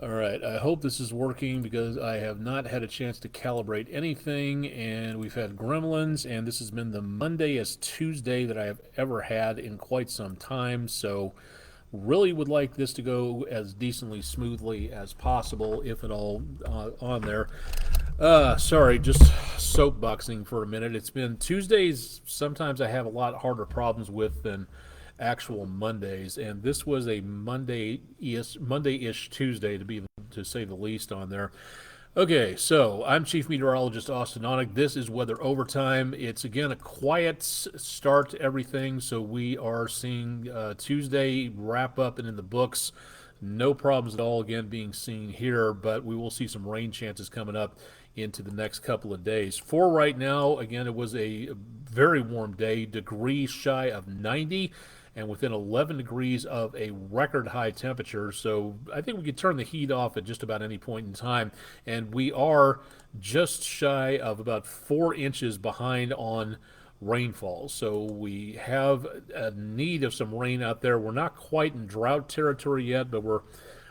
All right, I hope this is working because I have not had a chance to calibrate anything, and we've had gremlins, and this has been the Mondayest Tuesday that I have ever had in quite some time. So, really would like this to go as decently smoothly as possible, if at all, on there. Sorry, just soapboxing for a minute. It's been Tuesdays. Sometimes I have a lot harder problems with than actual Mondays, and this was a Monday-ish Tuesday to say the least on there. Okay, so I'm Chief Meteorologist Austen Onek. This is Weather Overtime. It's again a quiet start to everything, so we are seeing Tuesday wrap up and in the books. No problems at all again being seen here, but we will see some rain chances coming up into the next couple of days. For right now, again, it was a very warm day, degree shy of 90 and within 11 degrees of a record high temperature. So I think we could turn the heat off at just about any point in time. And we are just shy of about 4 inches behind on rainfall. So we have a need of some rain out there. We're not quite in drought territory yet, but we're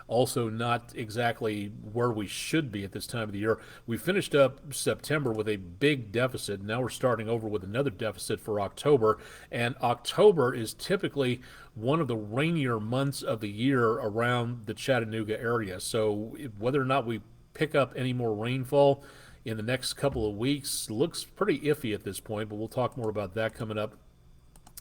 also not exactly where we should be at this time of the year. We finished up September with a big deficit. Now we're starting over with another deficit for October. And October is typically one of the rainier months of the year around the Chattanooga area. So whether or not we pick up any more rainfall in the next couple of weeks looks pretty iffy at this point, but we'll talk more about that coming up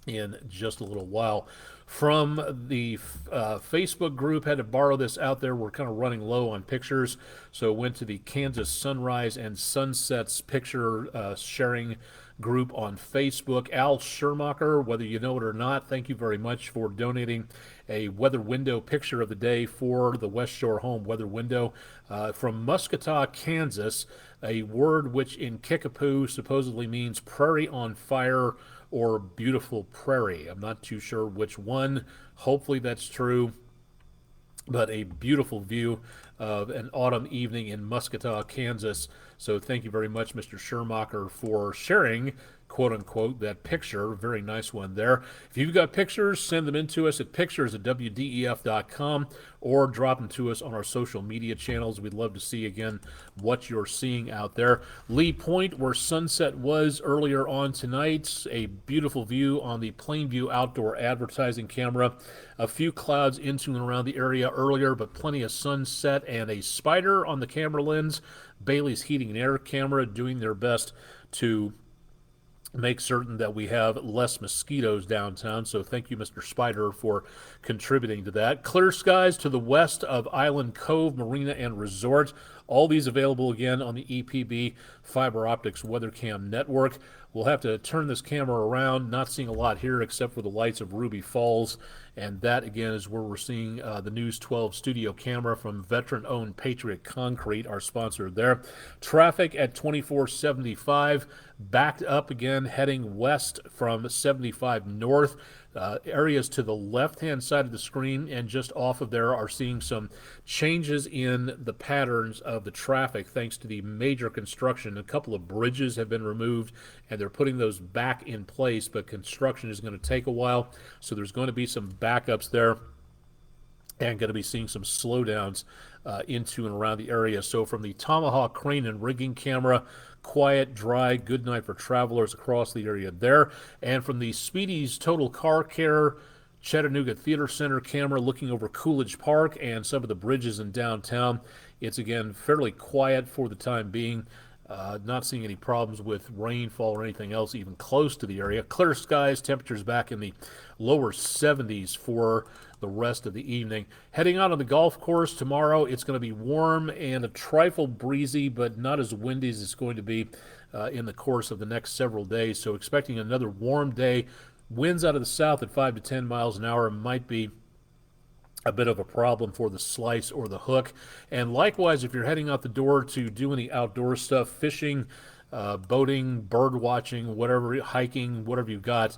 in just a little while. From the Facebook group, had to borrow this out there. We're kind of running low on pictures, so went to the Kansas sunrise and sunsets picture sharing group on Facebook. Al Schermacher, whether you know it or not, thank you very much for donating a weather window picture of the day for the West Shore Home Weather Window from Muscatah, Kansas, a word which in Kickapoo supposedly means prairie on fire or beautiful prairie. I'm not too sure which one. Hopefully that's true. But a beautiful view of an autumn evening in Muscatah, Kansas. So thank you very much, Mr. Schermacher, for sharing, quote unquote, that picture. Very nice one there. If you've got pictures, send them in to us at pictures@wdef.com or drop them to us on our social media channels. We'd love to see again what you're seeing out there. Lee Point, where sunset was earlier on tonight, a beautiful view on the Plainview outdoor advertising camera. A few clouds into and around the area earlier, but plenty of sunset and a spider on the camera lens. Bailey's Heating and Air camera doing their best to make certain that we have less mosquitoes downtown. So thank you, Mr. Spider, for contributing to that. Clear skies to the west of Island Cove Marina and Resort. All these available again on the EPB Fiber Optics WeatherCam network. We'll have to turn this camera around. Not seeing a lot here except for the lights of Ruby Falls. And that, again, is where we're seeing the News 12 studio camera from veteran-owned Patriot Concrete, our sponsor there. Traffic at 2475, backed up again, heading west from 75 north. Areas to the left-hand side of the screen and just off of there are seeing some changes in the patterns of the traffic thanks to the major construction. A couple of bridges have been removed, and they're putting those back in place, but construction is going to take a while, so there's going to be some backups there and going to be seeing some slowdowns into and around the area. So from the Tomahawk crane and rigging camera, quiet, dry, good night for travelers across the area there. And from the Speedy's Total Car Care Chattanooga Theater Center camera looking over Coolidge Park and some of the bridges in downtown, it's again fairly quiet for the time being. Not seeing any problems with rainfall or anything else even close to the area. Clear skies, temperatures back in the lower 70s for the rest of the evening. Heading out on the golf course tomorrow, it's going to be warm and a trifle breezy, but not as windy as it's going to be in the course of the next several days. So expecting another warm day. Winds out of the south at 5 to 10 miles an hour might be a bit of a problem for the slice or the hook. And likewise, if you're heading out the door to do any outdoor stuff, fishing, boating, bird watching, whatever, hiking, whatever you've got,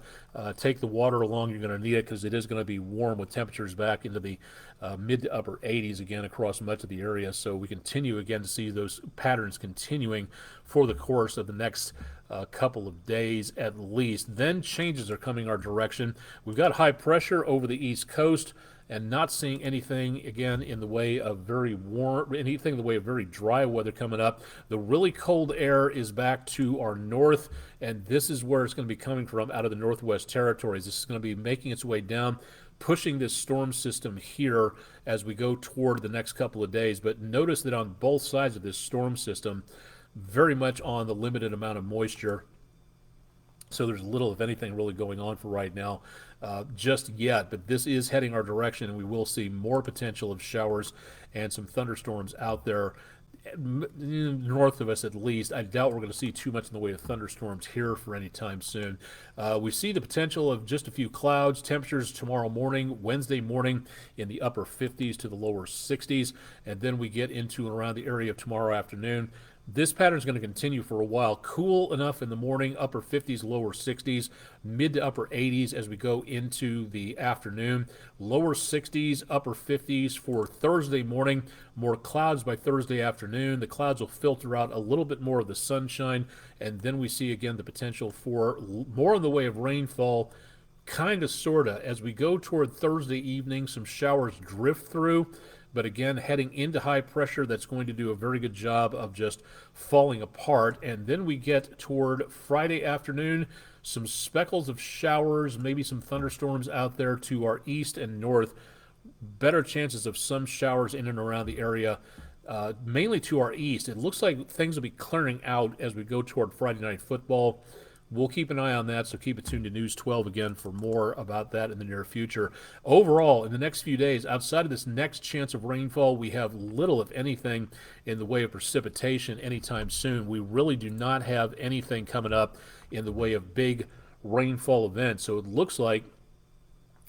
take the water along. You're going to need it because it is going to be warm with temperatures back into the mid to upper 80s again across much of the area. So we continue again to see those patterns continuing for the course of the next couple of days at least. Then changes are coming our direction. We've got high pressure over the East Coast, and not seeing anything again in the way of very warm, anything in the way of very dry weather coming up. The really cold air is back to our north, and this is where it's going to be coming from, out of the Northwest Territories. This is going to be making its way down, pushing this storm system here as we go toward the next couple of days. But notice that on both sides of this storm system, very much on the limited amount of moisture. So there's little, if anything, really going on for right now just yet. But this is heading our direction, and we will see more potential of showers and some thunderstorms out there north of us at least. I doubt we're going to see too much in the way of thunderstorms here for any time soon. We see the potential of just a few clouds. Temperatures tomorrow morning, Wednesday morning, in the upper 50s to the lower 60s. And then we get into and around the area of tomorrow afternoon. This pattern is going to continue for a while. Cool enough in the morning, upper 50s, lower 60s, mid to upper 80s as we go into the afternoon. Lower 60s, upper 50s for Thursday morning. More clouds by Thursday afternoon. The clouds will filter out a little bit more of the sunshine, and then we see again the potential for more in the way of rainfall, kind of, sort of. As we go toward Thursday evening, some showers drift through. But again, heading into high pressure, that's going to do a very good job of just falling apart. And then we get toward Friday afternoon, some speckles of showers, maybe some thunderstorms out there to our east and north. Better chances of some showers in and around the area, mainly to our east. It looks like things will be clearing out as we go toward Friday Night Football. We'll keep an eye on that, so keep it tuned to News 12 again for more about that in the near future. Overall, in the next few days, outside of this next chance of rainfall, we have little, if anything, in the way of precipitation anytime soon. We really do not have anything coming up in the way of big rainfall events, so it looks like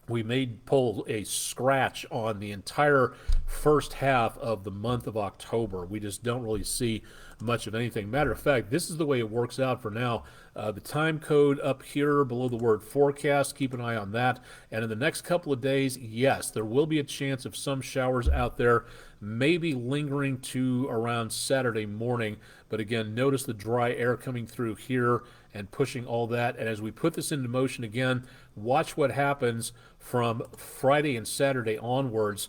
we may pull a scratch on the entire first half of the month of October. We just don't really see much of anything. Matter of fact, this is the way it works out for now. The time code up here below the word forecast, keep an eye on that. And in the next couple of days, yes, there will be a chance of some showers out there, maybe lingering to around Saturday morning. But again, notice the dry air coming through here and pushing all that. And as we put this into motion again, watch what happens from Friday and Saturday onwards.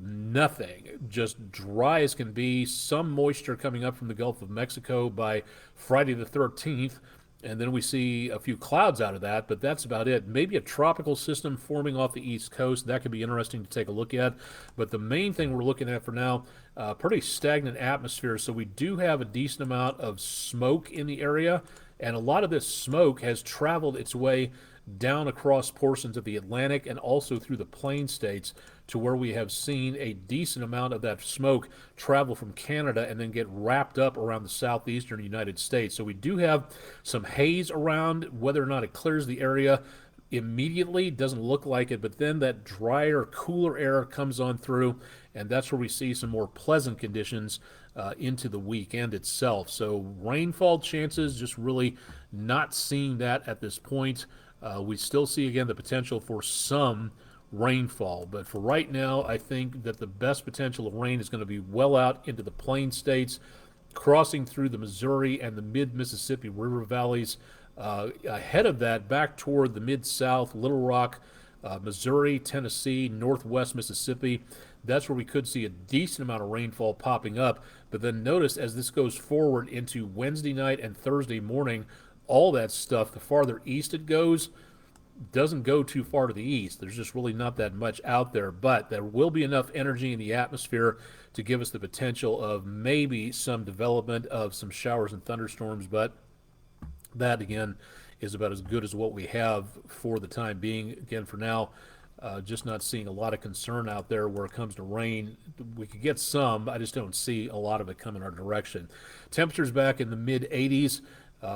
Nothing, just dry as can be. Some moisture coming up from the Gulf of Mexico by Friday the 13th, and then we see a few clouds out of that, but that's about it. Maybe a tropical system forming off the east coast. That could be interesting to take a look at. But the main thing we're looking at for now, pretty stagnant atmosphere. So we do have a decent amount of smoke in the area, and a lot of this smoke has traveled its way down across portions of the Atlantic and also through the plain states, to where we have seen a decent amount of that smoke travel from Canada and then get wrapped up around the southeastern United States. So we do have some haze around. Whether or not it clears the area immediately doesn't look like it, but then that drier, cooler air comes on through, and that's where we see some more pleasant conditions into the weekend itself. So rainfall chances, just really not seeing that at this point. We still see, again, the potential for some rainfall, but for right now, I think that the best potential of rain is going to be well out into the plain states, crossing through the Missouri and the mid-Mississippi river valleys. Ahead of that, back toward the mid-south, Little Rock, Missouri, Tennessee, northwest Mississippi. That's where we could see a decent amount of rainfall popping up. But then notice, as this goes forward into Wednesday night and Thursday morning, all that stuff, the farther east it goes, doesn't go too far to the east. There's just really not that much out there, but there will be enough energy in the atmosphere to give us the potential of maybe some development of some showers and thunderstorms. But that, again, is about as good as what we have for the time being. Again, for now, just not seeing a lot of concern out there where it comes to rain. We could get some. I just don't see a lot of it coming our direction. Temperatures back in the mid-80s.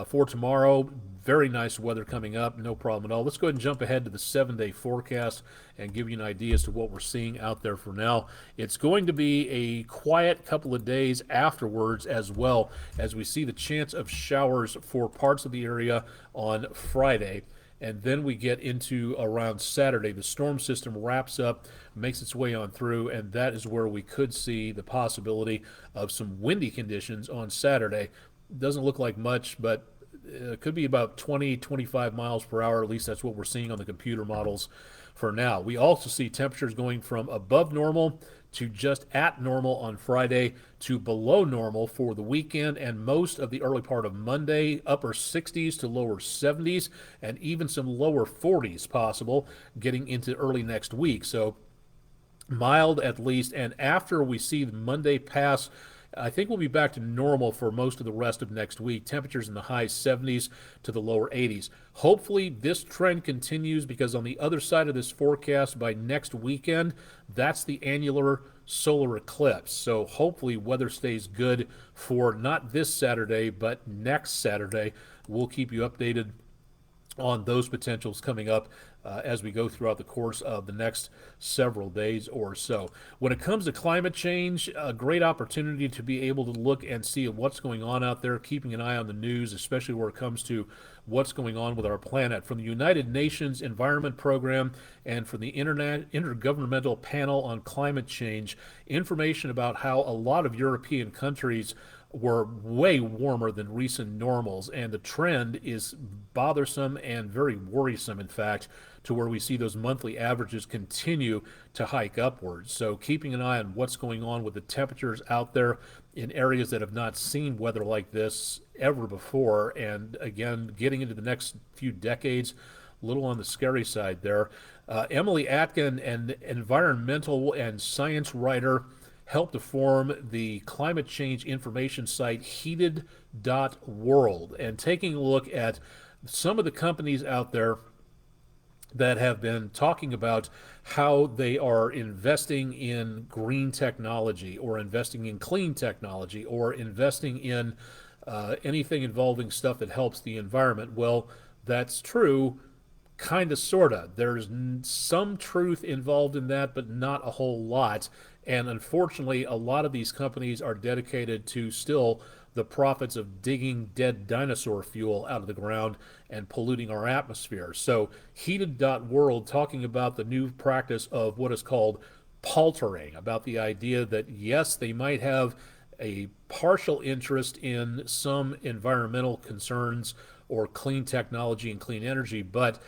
For tomorrow, very nice weather coming up, no problem at all. Let's go ahead and jump ahead to the 7-day forecast and give you an idea as to what we're seeing out there for now. It's going to be a quiet couple of days afterwards as well, as we see the chance of showers for parts of the area on Friday. And then we get into around Saturday. The storm system wraps up, makes its way on through, and that is where we could see the possibility of some windy conditions on Saturday. Doesn't look like much, but could be about 20, 25 miles per hour. At least that's what we're seeing on the computer models for now. We also see temperatures going from above normal to just at normal on Friday to below normal for the weekend and most of the early part of Monday, upper 60s to lower 70s, and even some lower 40s possible getting into early next week. So mild at least. And after we see Monday pass, I think we'll be back to normal for most of the rest of next week. Temperatures in the high 70s to the lower 80s. Hopefully, this trend continues because on the other side of this forecast, by next weekend, that's the annular solar eclipse. So hopefully, weather stays good for not this Saturday, but next Saturday. We'll keep you updated on those potentials coming up as we go throughout the course of the next several days or so. When it comes to climate change, a great opportunity to be able to look and see what's going on out there, keeping an eye on the news, especially where it comes to what's going on with our planet. From the United Nations Environment Program and from the Intergovernmental Panel on Climate Change, information about how a lot of European countries were way warmer than recent normals, and the trend is bothersome and very worrisome, in fact, to where we see those monthly averages continue to hike upwards. So keeping an eye on what's going on with the temperatures out there in areas that have not seen weather like this ever before, and again, getting into the next few decades, a little on the scary side there. Emily Atkin, an environmental and science writer, helped to form the climate change information site heated.world, and taking a look at some of the companies out there that have been talking about how they are investing in green technology or investing in clean technology or investing in anything involving stuff that helps the environment. Well, that's true, kind of, sort of. There's some truth involved in that, but not a whole lot. And unfortunately, a lot of these companies are dedicated to still the profits of digging dead dinosaur fuel out of the ground and polluting our atmosphere. So heated.world talking about the new practice of what is called paltering, about the idea that yes, they might have a partial interest in some environmental concerns or clean technology and clean energy, but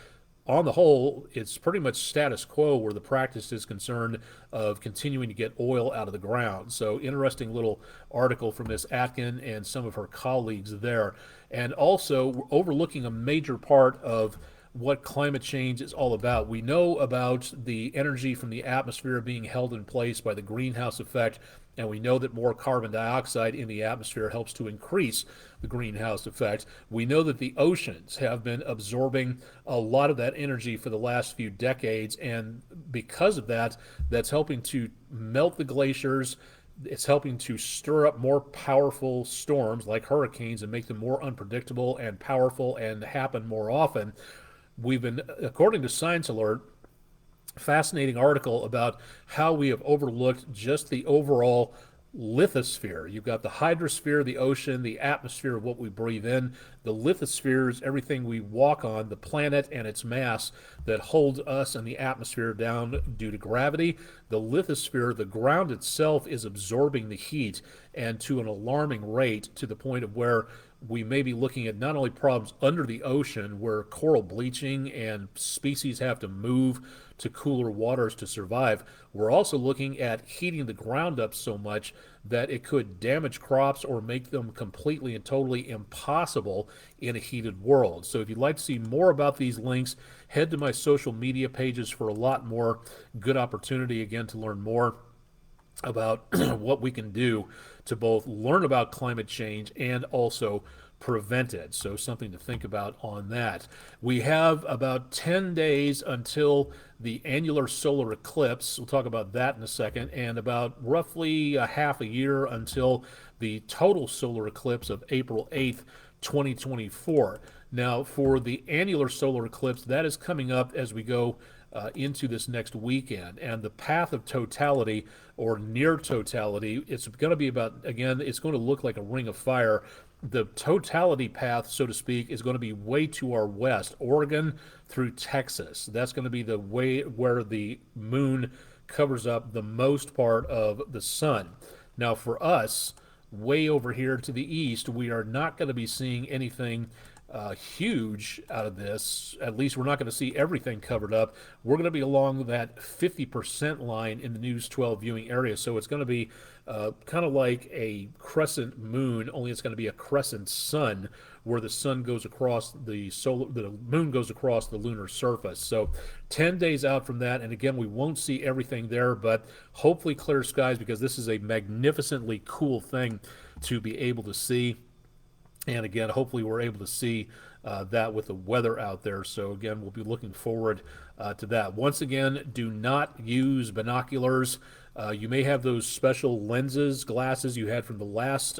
on the whole, it's pretty much status quo where the practice is concerned of continuing to get oil out of the ground. So interesting little article from Miss Atkin and some of her colleagues there. And also overlooking a major part of what climate change is all about. We know about the energy from the atmosphere being held in place by the greenhouse effect, and we know that more carbon dioxide in the atmosphere helps to increase the greenhouse effect. We know that the oceans have been absorbing a lot of that energy for the last few decades, and because of that, that's helping to melt the glaciers. It's helping to stir up more powerful storms like hurricanes and make them more unpredictable and powerful and happen more often. We've been, according to Science Alert, fascinating article about how we have overlooked just the overall lithosphere. You've got the hydrosphere, the ocean, the atmosphere of what we breathe in. The lithosphere is everything we walk on, the planet and its mass that holds us and the atmosphere down due to gravity. The lithosphere, the ground itself, is absorbing the heat, and to an alarming rate, to the point of where we may be looking at not only problems under the ocean where coral bleaching and species have to move to cooler waters to survive, we're also looking at heating the ground up so much that it could damage crops or make them completely and totally impossible in a heated world. So if you'd like to see more about these links, head to my social media pages for a lot more. Good opportunity again to learn more about what we can do to both learn about climate change and also prevent it. So something to think about on that. We have about 10 days until the annular solar eclipse. We'll talk about that in a second. And about roughly a half a year until the total solar eclipse of April 8th, 2024. Now, for the annular solar eclipse, that is coming up as we go into this next weekend, and the path of totality or near totality, it's going to be about, again, it's going to look like a ring of fire. The totality path, so to speak, is going to be way to our west, Oregon through Texas. That's going to be the way where the moon covers up the most part of the sun. Now for us, way over here to the east, we are not going to be seeing anything huge out of this. At least we're not going to see everything covered up. We're going to be along that 50% line in the News 12 viewing area. So it's going to be kind of like a crescent moon, only it's going to be a crescent sun, where the sun goes across the moon goes across the lunar surface. So 10 days out from that, and again, we won't see everything there, but hopefully clear skies, because this is a magnificently cool thing to be able to see. And again, hopefully we're able to see that with the weather out there. So again, we'll be looking forward to that. Once again, do not use binoculars. You may have those special lenses, glasses you had from the last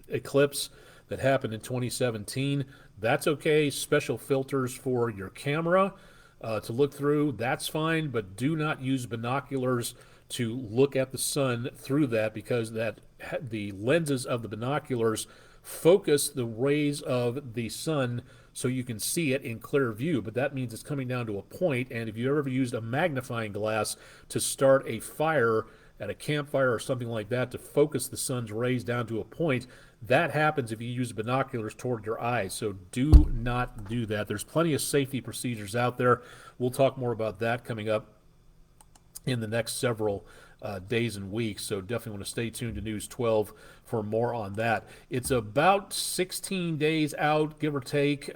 eclipse that happened in 2017. That's okay. Special filters for your camera to look through, that's fine, but do not use binoculars to look at the sun through that, because the lenses of the binoculars focus the rays of the sun so you can see it in clear view, but that means it's coming down to a point. And if you ever used a magnifying glass to start a fire at a campfire or something like that to focus the sun's rays down to a point, that happens if you use binoculars toward your eyes. So do not do that. There's plenty of safety procedures out there. We'll talk more about that coming up in the next several days and weeks, so definitely want to stay tuned to News 12 for more on that. It's about 16 days out, give or take,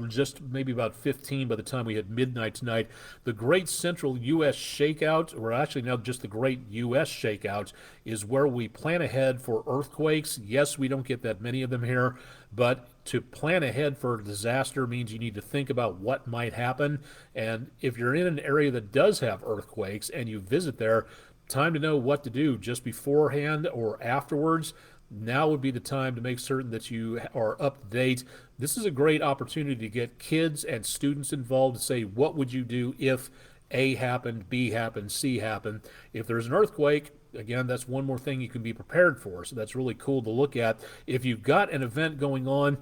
just maybe about 15 by the time we hit midnight tonight. The Great Central U.S. Shakeout, or actually now just the Great U.S. Shakeout, is where we plan ahead for earthquakes. Yes, we don't get that many of them here, but to plan ahead for a disaster means you need to think about what might happen. And if you're in an area that does have earthquakes and you visit there, time to know what to do just beforehand or afterwards. Now would be the time to make certain that you are up to date. This is a great opportunity to get kids and students involved to say, what would you do if A happened, B happened, C happened? If there's an earthquake, again, that's one more thing you can be prepared for. So that's really cool to look at. If you've got an event going on,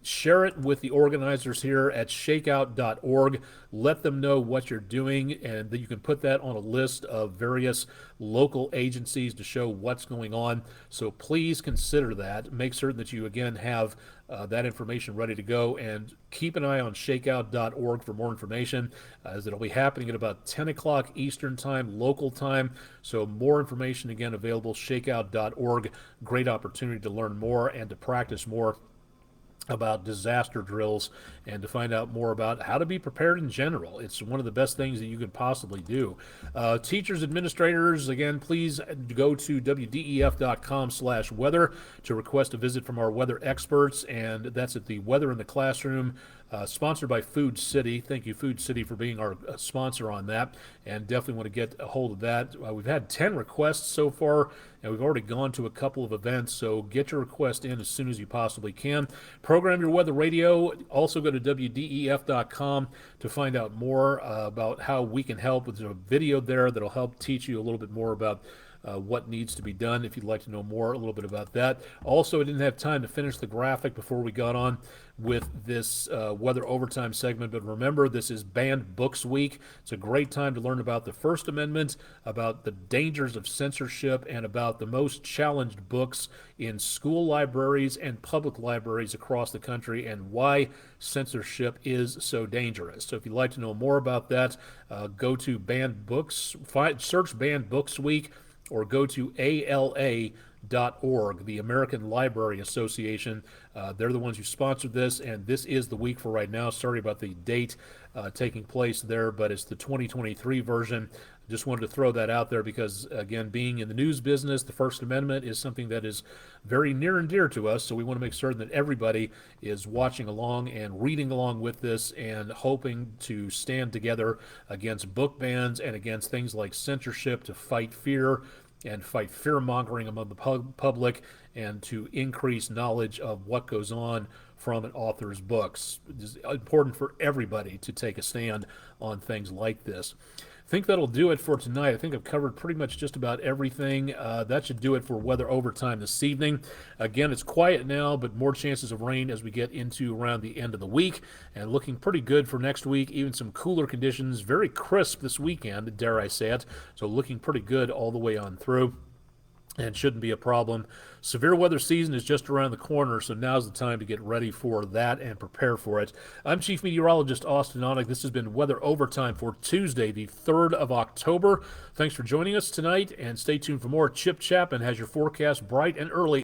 share it with the organizers here at shakeout.org. Let them know what you're doing, and that you can put that on a list of various local agencies to show what's going on. So please consider that. Make certain that you, again, have that information ready to go, and keep an eye on shakeout.org for more information, as it'll be happening at about 10 o'clock Eastern Time, local time. So more information, again, available, shakeout.org. Great opportunity to learn more and to practice more about disaster drills and to find out more about how to be prepared in general. It's one of the best things that you could possibly do. Teachers, administrators, again, please go to wdef.com/weather to request a visit from our weather experts, and that's at the Weather in the Classroom, sponsored by Food City. Thank you, Food City, for being our sponsor on that, and definitely want to get a hold of that. We've had 10 requests so far, and we've already gone to a couple of events, so get your request in as soon as you possibly can. Program your weather radio. Also go to wdef.com to find out more about how we can help. There's a video there that'll help teach you a little bit more about what needs to be done if you'd like to know more a little bit about that. Also, I didn't have time to finish the graphic before we got on with this weather overtime segment, but remember, this is Banned Books Week. It's a great time to learn about the First Amendment, about the dangers of censorship, and about the most challenged books in school libraries and public libraries across the country, and why censorship is so dangerous. So if you'd like to know more about that, go to Banned Books, search Banned Books Week, or go to ALA.org, the American Library Association. They're the ones who sponsored this, and this is the week for right now. Sorry about the date taking place there, but it's the 2023 version. Just wanted to throw that out there because, again, being in the news business, the First Amendment is something that is very near and dear to us, so we want to make certain that everybody is watching along and reading along with this and hoping to stand together against book bans and against things like censorship, to fight fear and fight fear-mongering among the public, and to increase knowledge of what goes on from an author's books. It's important for everybody to take a stand on things like this. I think that'll do it for tonight. I think I've covered pretty much just about everything. That should do it for weather overtime this evening. Again, it's quiet now, but more chances of rain as we get into around the end of the week, and looking pretty good for next week. Even some cooler conditions, very crisp this weekend, dare I say it. So looking pretty good all the way on through. and shouldn't be a problem. Severe weather season is just around the corner, so now's the time to get ready for that and prepare for it. I'm Chief Meteorologist Austen Onek. This has been Weather Overtime for Tuesday, the 3rd of October. Thanks for joining us tonight, and stay tuned for more Chip Chap, and has your forecast bright and early.